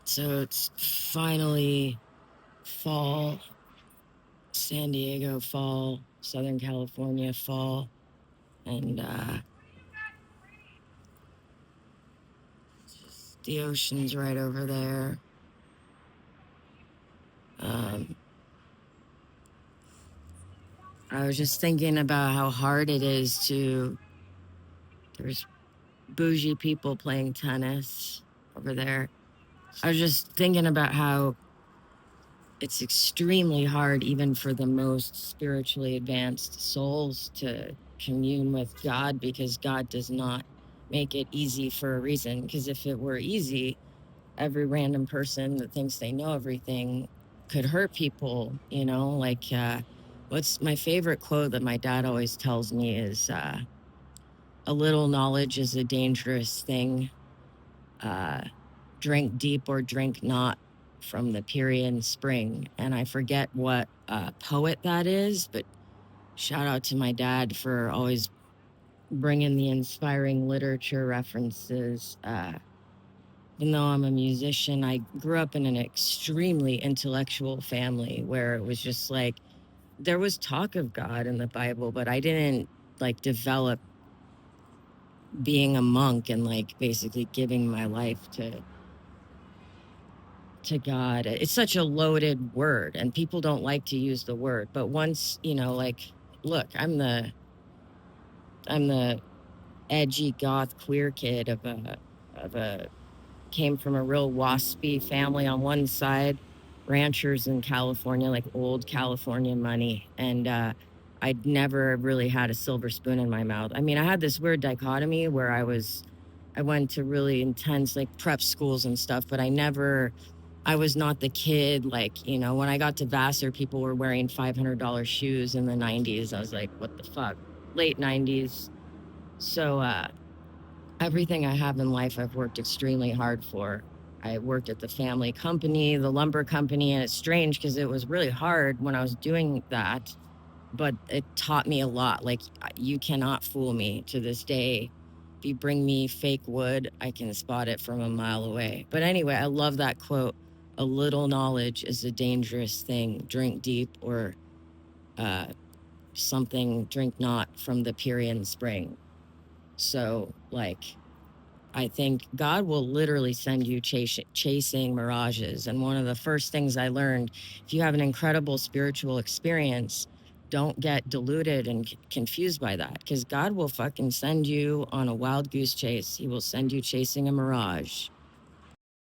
So it's finally fall, San Diego fall, Southern California fall, and the ocean's right over there. Um, I was just thinking about how hard it is to. There's bougie people playing tennis over there. I was just thinking about how it's extremely hard, even for the most spiritually advanced souls, to commune with God because God does not make it easy for a reason. Because if it were easy, every random person that thinks they know everything could hurt people, you know? Like, what's my favorite quote that my dad always tells me is a little knowledge is a dangerous thing. Uh, drink deep or drink not from the Pierian spring. And I forget what poet that is, but shout out to my dad for always bringing the inspiring literature references. Even though I'm a musician, I grew up in an extremely intellectual family where it was just like there was talk of God in the Bible, but I didn't like develop being a monk and like basically giving my life to God. It's such a loaded word and people don't like to use the word. But once, you know, like, look, I'm the edgy goth queer kid of a came from a real waspy family on one side, ranchers in California, like old California money. And I'd never really had a silver spoon in my mouth. I mean, I had this weird dichotomy where I went to really intense like prep schools and stuff, but I was not the kid. Like, you know, when I got to Vassar, people were wearing $500 shoes in the 90s. I was like, what the fuck? Late 90s. So, everything I have in life, I've worked extremely hard for. I worked at the family company, the lumber company, and it's strange because it was really hard when I was doing that, but it taught me a lot. Like, you cannot fool me to this day. If you bring me fake wood, I can spot it from a mile away. But anyway, I love that quote. A little knowledge is a dangerous thing. Drink deep or uh, something, drink not from the Pierian spring. So, like, I think God will literally send you chasing mirages. And one of the first things I learned, if you have an incredible spiritual experience, don't get deluded and confused by that because God will fucking send you on a wild goose chase. He will send you chasing a mirage.